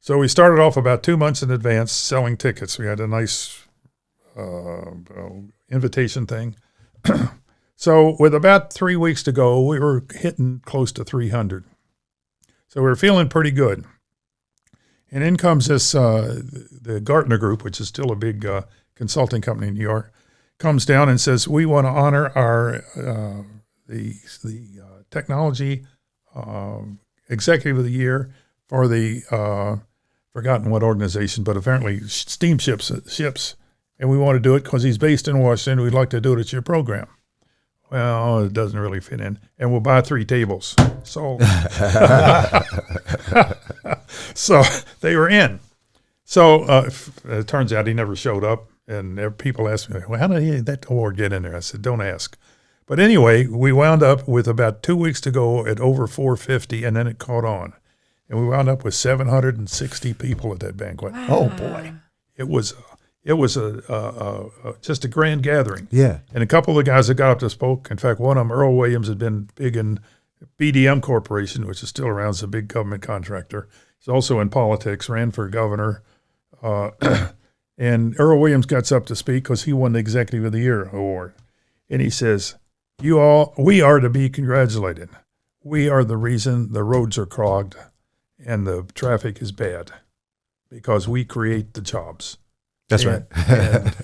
So we started off about 2 months in advance selling tickets. We had a nice invitation thing. So with about 3 weeks to go, we were hitting close to 300. So we were feeling pretty good. And in comes this, the Gartner Group, which is still a big consulting company in New York, comes down and says, we want to honor our the technology executive of the year for the forgotten what organization, but apparently steamships, and we want to do it because he's based in Washington. We'd like to do it at your program. Well, it doesn't really fit in, and we'll buy 3 tables. So, so they were in. So it turns out he never showed up, and people asked me, well, how did that award get in there? I said, don't ask. But anyway, we wound up with about 2 weeks to go at over 450, and then it caught on. And we wound up with 760 people at that banquet. Wow. Oh, boy. It was just a grand gathering. Yeah. And a couple of the guys that got up to spoke, in fact, one of them, Earl Williams, had been big in BDM Corporation, which is still around. It's a big government contractor. He's also in politics, ran for governor. And Earl Williams gets up to speak because he won the Executive of the Year award. And he says, we are to be congratulated. We are the reason the roads are clogged and the traffic is bad because we create the jobs. That's right.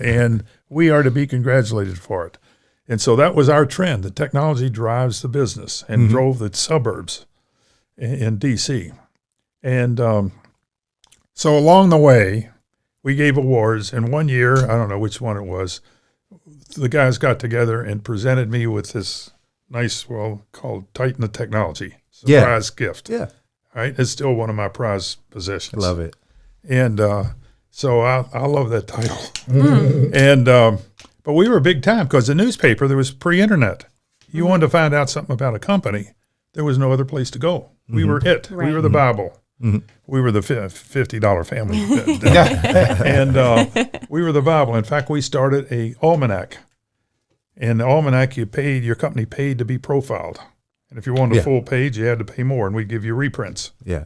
and we are to be congratulated for it. And so that was our trend. The technology drives the business and drove the suburbs in D.C. And so along the way, we gave awards. And one year, I don't know which one it was, the guys got together and presented me with this nice, called Titan of Technology surprise gift. Yeah. All right. It's still one of my prized possessions. I love it. And so I love that title. And but we were big time because the newspaper, there was pre-internet. You wanted to find out something about a company, there was no other place to go. We were it. Right. We were the Bible. We were the $50 family. And we were the Bible. In fact, we started a almanac. And the almanac, your company paid to be profiled. And if you wanted a full page, you had to pay more, and we'd give you reprints. Yeah.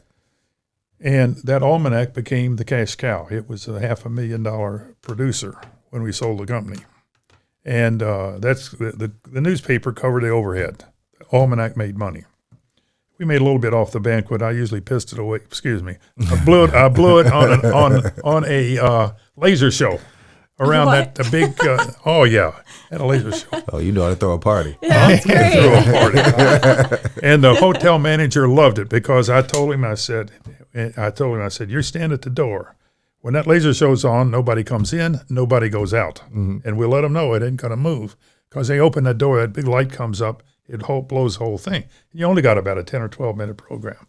And that almanac became the cash cow. It was a $500,000 producer when we sold the company. And that's the newspaper covered the overhead. The almanac made money. We made a little bit off the banquet. I usually pissed it away. Excuse me. I blew it on a laser show around the big. At a laser show. Oh, you know how to throw a party. That's great. Threw a party. And the hotel manager loved it because I told him, I said, you stand at the door. When that laser show's on, nobody comes in, nobody goes out. And we'll let them know it ain't going to move because they open that door, that big light comes up, it blows the whole thing. You only got about a 10 or 12 minute program.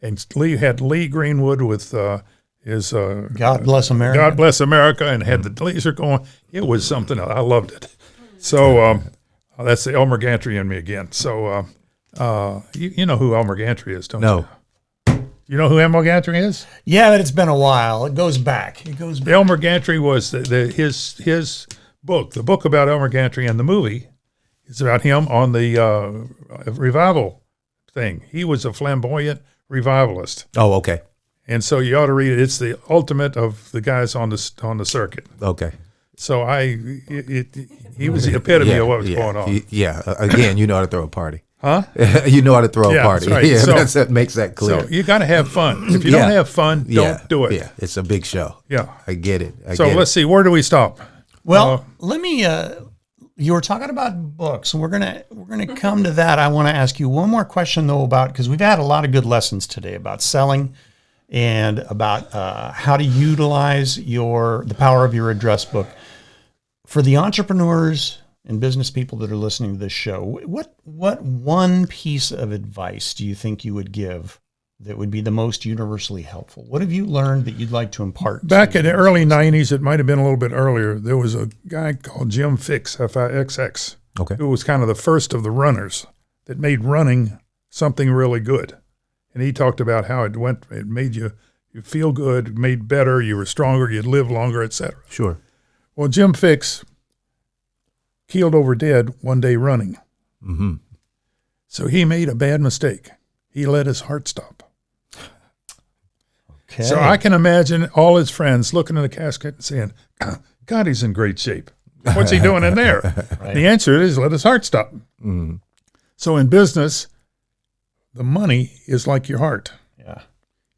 And Lee had Lee Greenwood with God Bless America. God Bless America, and had the laser going. It was something else. I loved it. So that's the Elmer Gantry in me again. So you know who Elmer Gantry is, don't you? No. You know who Elmer Gantry is? Yeah, but it's been a while. It goes back. Elmer Gantry was his book. The book about Elmer Gantry, and the movie is about him on the revival thing. He was a flamboyant revivalist. Oh, okay. And so you ought to read it. It's the ultimate of the guys on the circuit. Okay. So he was the epitome of what was going on. Again, you know how to throw a party. Huh? You know how to throw a party. That's right. Yeah, So- that makes that clear. So you got to have fun. If you don't have fun, don't do it. Yeah, it's a big show. Yeah. I get it. So let's see. Where do we stop? Well, let me. You were talking about books, and we're gonna come to that. I want to ask you one more question though because we've had a lot of good lessons today about selling and about how to utilize the power of your address book for the entrepreneurs and business people that are listening to this show. What one piece of advice do you think you would give that would be the most universally helpful? What have you learned that you'd like to impart? Back in the early 90s, it might have been a little bit earlier, there was a guy called Jim Fix, F-I-X-X, Okay. who was kind of the first of the runners that made running something really good. And he talked about how it made you feel good, made better, you were stronger, you'd live longer, etc. Sure. Well, Jim Fix keeled over dead one day running. Mm-hmm. So he made a bad mistake. He let his heart stop. Okay. So I can imagine all his friends looking in the casket and saying, God, he's in great shape. What's he doing in there? Right. The answer is let his heart stop. Mm-hmm. So in business, the money is like your heart. Yeah,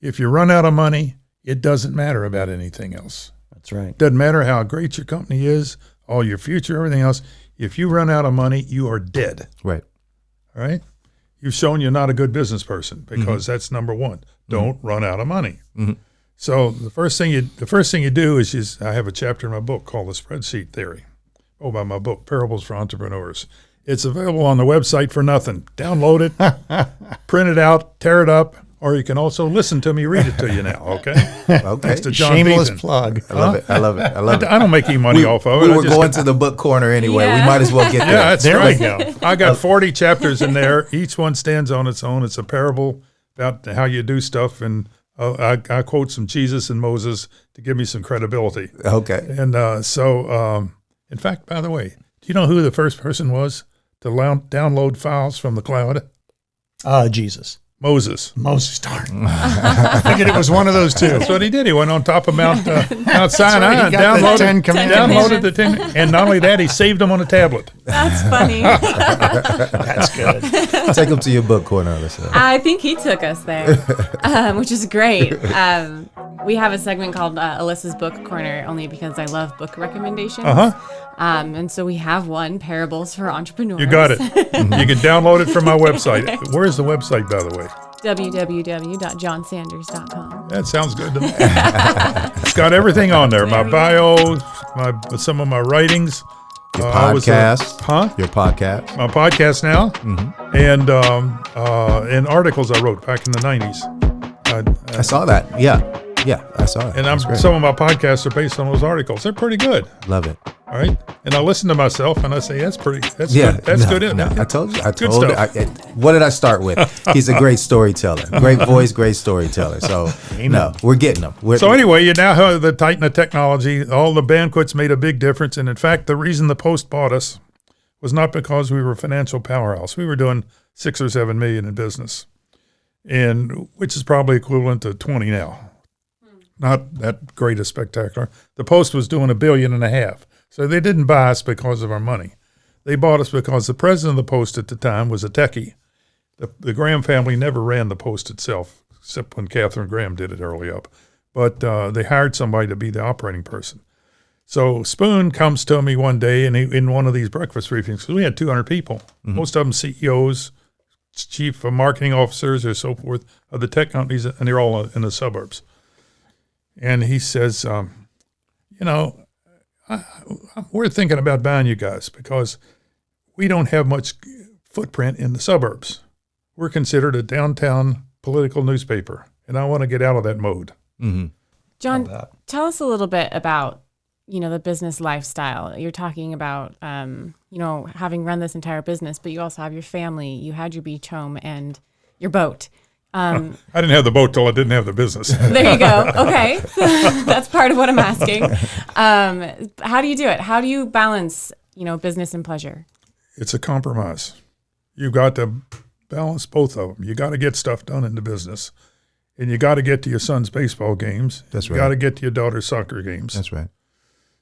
If you run out of money, it doesn't matter about anything else. that's right. Doesn't matter how great your company is, all your future, everything else. If you run out of money, you are dead. Right. All right? You've shown you're not a good business person because that's number one. Don't run out of money. Mm-hmm. So the first thing you do is I have a chapter in my book called The Spreadsheet Theory. By my book, Parables for Entrepreneurs. It's available on the website for nothing. Download it, print it out, tear it up, or you can also listen to me read it to you now, okay? Okay. Thanks to John Shameless Beaton. plug. I love it. I love it. I love it. I don't make any money off of it. We I were just- going to the book corner anyway. Yeah. We might as well get there. Yeah, that's There right. we go. I got 40 chapters in there. Each one stands on its own. It's a parable about how you do stuff, and I quote some Jesus and Moses to give me some credibility. Okay. And in fact, by the way, do you know who the first person was to download files from the cloud? Jesus. Moses. Moses, darn. I figured it was one of those two. That's what he did. He went on top of Mount Sinai right. He and got the Ten Commandments. downloaded the 10. And not only that, he saved them on a tablet. That's funny. That's good. Take them to your book corner, Alyssa. I think he took us there, which is great. We have a segment called Alyssa's Book Corner only because I love book recommendations. And so we have one, Parables for Entrepreneurs. You got it. You can download it from my website. Where's the website, by the way? www.johnsanders.com. That sounds good to me. It's got everything on there. My bio, some of my writings. Your I was podcast. Your podcast. my podcast now, and articles I wrote back in the 90s. I saw that. Yeah. I saw it. And That's great. some of my podcasts are based on those articles. They're pretty good. Love it. All right. And I listen to myself and I say, that's good. That's No, good. No, I told you. Good You. stuff. What did I start with? He's a great storyteller. Great voice, great storyteller. So, no, we're getting them. So anyway, you now have the Titan of technology. All the banquets made a big difference. And in fact, the reason the Post bought us was not because we were a financial powerhouse. We were doing 6 or 7 million in business, and which is probably equivalent to 20 now. Not that great a spectacular. The Post was doing $1.5 billion. So they didn't buy us because of our money. They bought us because the president of the Post at the time was a techie. The Graham family never ran the Post itself, except when Catherine Graham did it early up. But they hired somebody to be the operating person. So Spoon comes to me one day and in one of these breakfast briefings, because we had 200 people, most of them CEOs, chief marketing officers or so forth of the tech companies, and they're all in the suburbs. And he says, we're thinking about buying you guys because we don't have much footprint in the suburbs. We're considered a downtown political newspaper, and I want to get out of that mode. Mm-hmm. John, tell us a little bit about, the business lifestyle. You're talking about, having run this entire business, but you also have your family, you had your beach home and your boat. I didn't have the boat till I didn't have the business. There you go. Okay. That's part of what I'm asking. How do you do it? How do you balance, business and pleasure? It's a compromise. You've got to balance both of them. You got to get stuff done in the business, and you got to get to your son's baseball games. That's right. You got to get to your daughter's soccer games. That's right.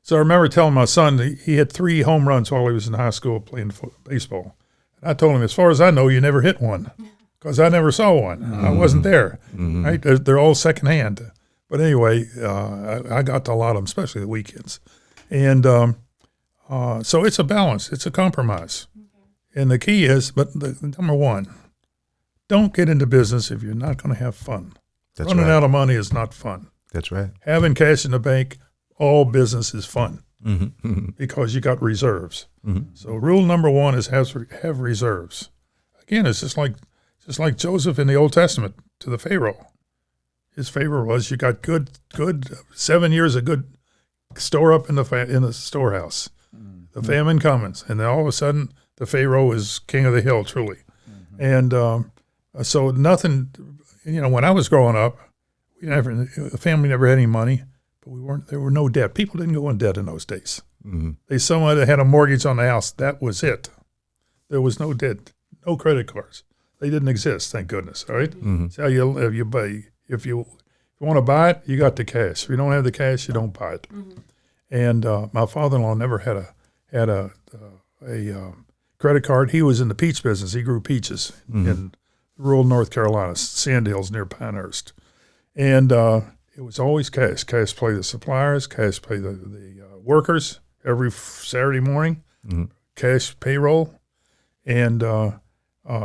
So I remember telling my son he hit 3 home runs while he was in high school playing baseball. And I told him, as far as I know, you never hit one, because I never saw one. I wasn't there. Right? They're all secondhand. But anyway, I got to a lot of them, especially the weekends. And so it's a balance. It's a compromise. And the key is, the number one, don't get into business if you're not going to have fun. Running out of money is not fun. That's right. Having cash in the bank, all business is fun because you got reserves. So rule number one is have reserves. Again, it's just like Joseph in the Old Testament to the Pharaoh. His favor was you got good 7 years of good store up in the storehouse. The famine comes, and then all of a sudden the Pharaoh is king of the hill, truly. And so nothing. When I was growing up, the family never had any money, but there were no debt. People didn't go in debt in those days. Someone that had a mortgage on the house, that was it. There was no debt, no credit cards. They didn't exist, thank goodness. All right. So you buy. If you want to buy it, you got the cash. If you don't have the cash, you don't buy it. And my father-in-law never had a credit card. He was in the peach business. He grew peaches in rural North Carolina, Sand Hills near Pinehurst. And it was always cash. Cash pay the suppliers, cash pay the workers every Saturday morning, cash payroll. And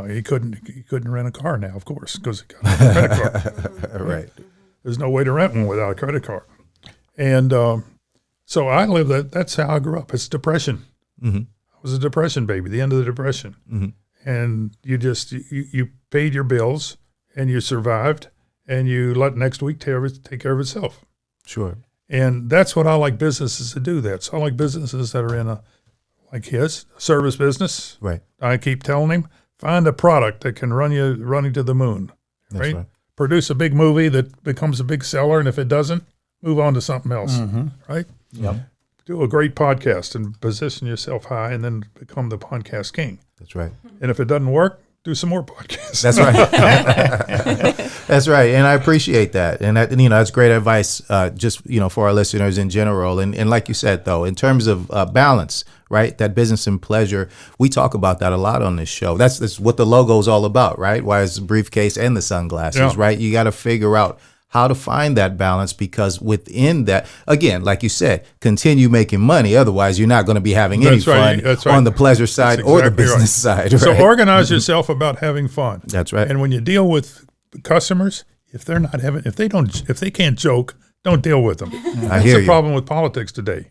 he couldn't rent a car now, of course, because he got a credit card. Right. There's no way to rent one without a credit card. And so I lived that. That's how I grew up. It's depression. I was a depression baby, the end of the depression. And you paid your bills and you survived, and you let next week take care of itself. Sure. And that's what I like businesses to do. So I like businesses that are in like his service business. Right. I keep telling him, find a product that can run you running to the moon. That's right. Produce a big movie that becomes a big seller, and if it doesn't, move on to something else. Right? Yep. Do a great podcast and position yourself high, and then become the podcast king. That's right. And if it doesn't work, do some more podcasts. That's right. That's right. And I appreciate that. And that's great advice, just, for our listeners in general. And like you said, though, in terms of balance, right, that business and pleasure, we talk about that a lot on this show. That's what the logo is all about, right? Why it's the briefcase and the sunglasses, right? You got to figure out how to find that balance, because within that, again, like you said, continue making money. Otherwise, you're not going to be having any fun on the pleasure side or the business side. Right? So organize yourself about having fun. That's right. And when you deal with customers, if they can't joke, don't deal with them. I hear you. That's the problem with politics today.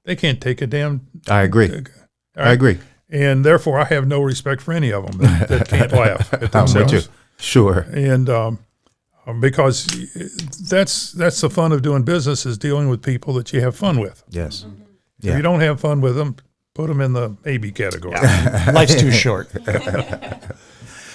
They can't take a damn. I agree. Right? I agree. And therefore, I have no respect for any of them that can't laugh at themselves. I'm with you. Sure. And because that's the fun of doing business, is dealing with people that you have fun with. Yes. If you don't have fun with them, put them in the maybe category. Life's too short.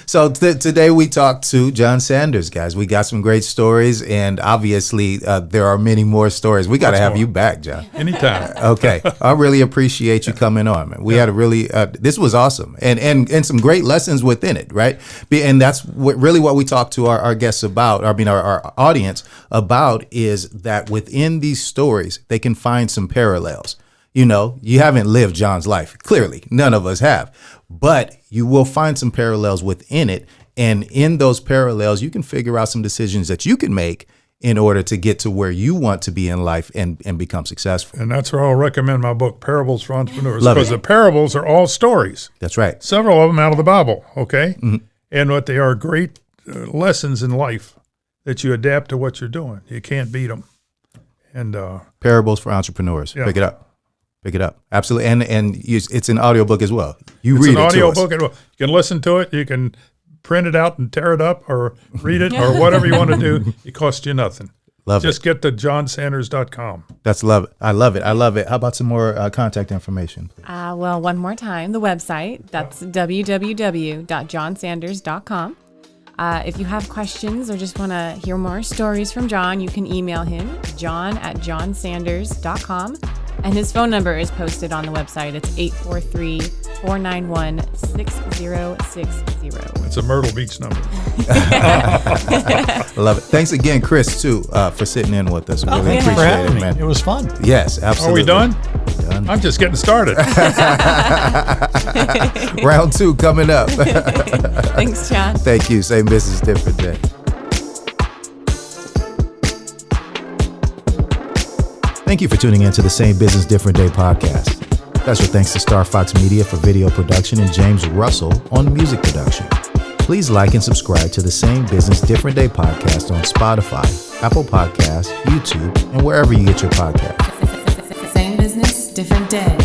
So today we talked to John Sanders, guys. We got some great stories, and obviously there are many more stories. We got to have you back, John. Anytime. Okay. I really appreciate you coming on, man. We had a really, this was awesome, and some great lessons within it, right? And that's what we talk to our guests about, our audience about, is that within these stories, they can find some parallels. You haven't lived John's life. Clearly, none of us have. But you will find some parallels within it. And in those parallels, you can figure out some decisions that you can make in order to get to where you want to be in life and become successful. And that's where I'll recommend my book, Parables for Entrepreneurs. Love because it. the parables are all stories. That's right. Several of them out of the Bible, okay? And what they are great lessons in life that you adapt to what you're doing. You can't beat them. And Parables for Entrepreneurs. Yeah. Pick it up. Pick it up. Absolutely. And it's an audiobook as well. it's an read it audio to us. book. You can listen to it. You can print it out and tear it up, or read it, or whatever you want to do. It costs you nothing. Love Just it. get to johnsanders.com. That's love it. I love it. I love it. How about some more contact information, please? Well, one more time, the website. That's www.johnsanders.com. If you have questions or just want to hear more stories from John, you can email him, john@johnsanders.com. And his phone number is posted on the website. It's 843-491-6060. It's a Myrtle Beach number. Love it. Thanks again, Chris, too, for sitting in with us. Really Thanks for appreciate having it, me. man. It was fun. Yes, absolutely. Are we done? We're done. I'm just getting started. Round 2 coming up. Thanks, John. Thank you. Same business, different day. Thank you for tuning in to the Same Business, Different Day podcast. Special thanks to StarFox Media for video production and James Russell on music production. Please like and subscribe to the Same Business, Different Day podcast on Spotify, Apple Podcasts, YouTube, and wherever you get your podcasts. Same business, different day.